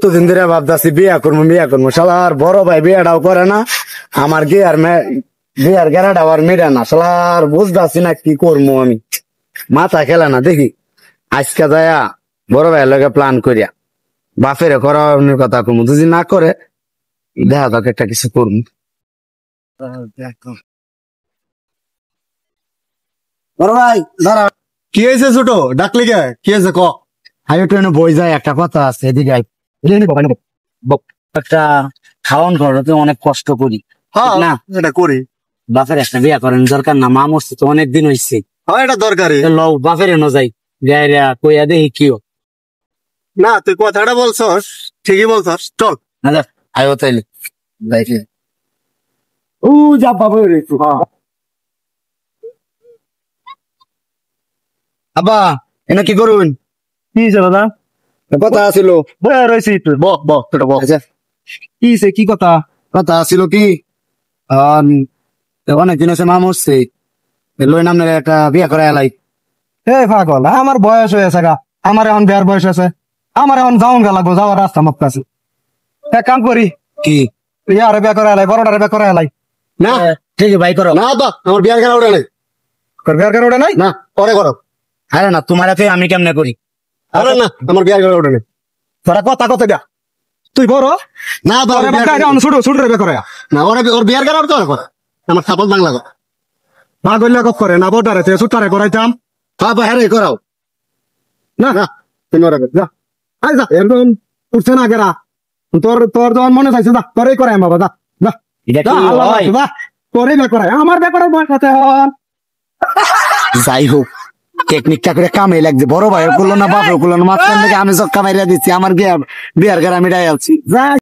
কতদিন ধরে ভাবতেছি বিয়া করবো শালার বড় ভাই বিয়াটাও করে না, আমার বিয়ার গেরাটাও আর মেরে না, শালার বুঝতেছি না কি করবো আমি, মাথা খেলে না। দেখি আজকে যায়া বড় ভাইয়ের লগে প্ল্যান করিয়া বাপের করার কথা কমু, যদি না করে দেখা যাক একটা কিছু করবো। বড় ভাই দাঁড়া। কি হয়েছে ছোট, ডাকলি কে? কি হয়েছে ক? হাই ট্রেনে বই যায়, একটা কথা আছে, এদিকে আয়। একটা খাওয়ান ঘরতে অনেক কষ্ট করি হ্যাঁ না, এটা করি। বাপের একটা বিয়া করেন দরকার না, মা মরছে তো অনেক দিন হয়েছে। হ্যাঁ এটা দরকারি। লও বাপের এনো যাই, যাইরা কইয়া দেখি কিও। না তুই কথাটা বলছস, ঠিকই বলছস, চল। আয়ো তাইলে যাইছে। ও যা বাবা রে একটু। আব্বা এনে কি করুন? কি হয়েছে দাদা? কথা আছিল। বয়া রয়েছি তুই, বহ বহ তোটা বহ। আচ্ছা কি হয়েছে, কি কথা? কথা আছিল কি, অনেক দিন আছে মা মরছে, লই নামনে একটা বিয়া করে এলাই। এ পাগল, আমার বয়স হয়েছে গা, আমার এখন বিয়ার বয়স আছে, আমার এখন যাওন গা লাগবো, যাওয়ার রাস্তা মাপ কাছে। এক কাম করি, কি ইয়ারে বিয়া করে এলাই, বড়টারে বিয়া করে এলাই। না ঠিক ভাই করো না বা আমার বিয়ার গাড়ি ওঠে নাই, বিয়ার গাড়ি ওঠে নাই না। পরে করো। আরে না, তোমার হাতে আমি কেমনে করি? আরে না আমার বিয়ার গাড়ি ওঠে নাই, তোরা কথা কথা দিয়া তুই বড় না ছোট ছোট রে বিয়া করে না, ওর বিয়ার গাড়ি তো করে আমার সাপোজ বাংলা কথা মা গল্লা কপ করে না, বড়টারে তে ছোটটারে করাইতাম। বাবা হ্যাঁ করাও না না তুমি ওরা যা, আই যা, এরকম উঠছে না গেরা, তোর তোর যখন মনে চাইছে যা, তোরই করাই বাবা, যা যা এটা যা, কি আল্লাহ হয়? যা, তোরই বিয়া করাই, আমার বিয়া করার বয়স আছে এখন। যাই হোক টেকনিকটা করে কামে লাগছে, বড় ভাইও করলো না বাপেও করলো না, মাঝখান থেকে আমি সব কামাইরা দিচ্ছি, আমার বিয়ার গাড়ি আমি ডাই আছি।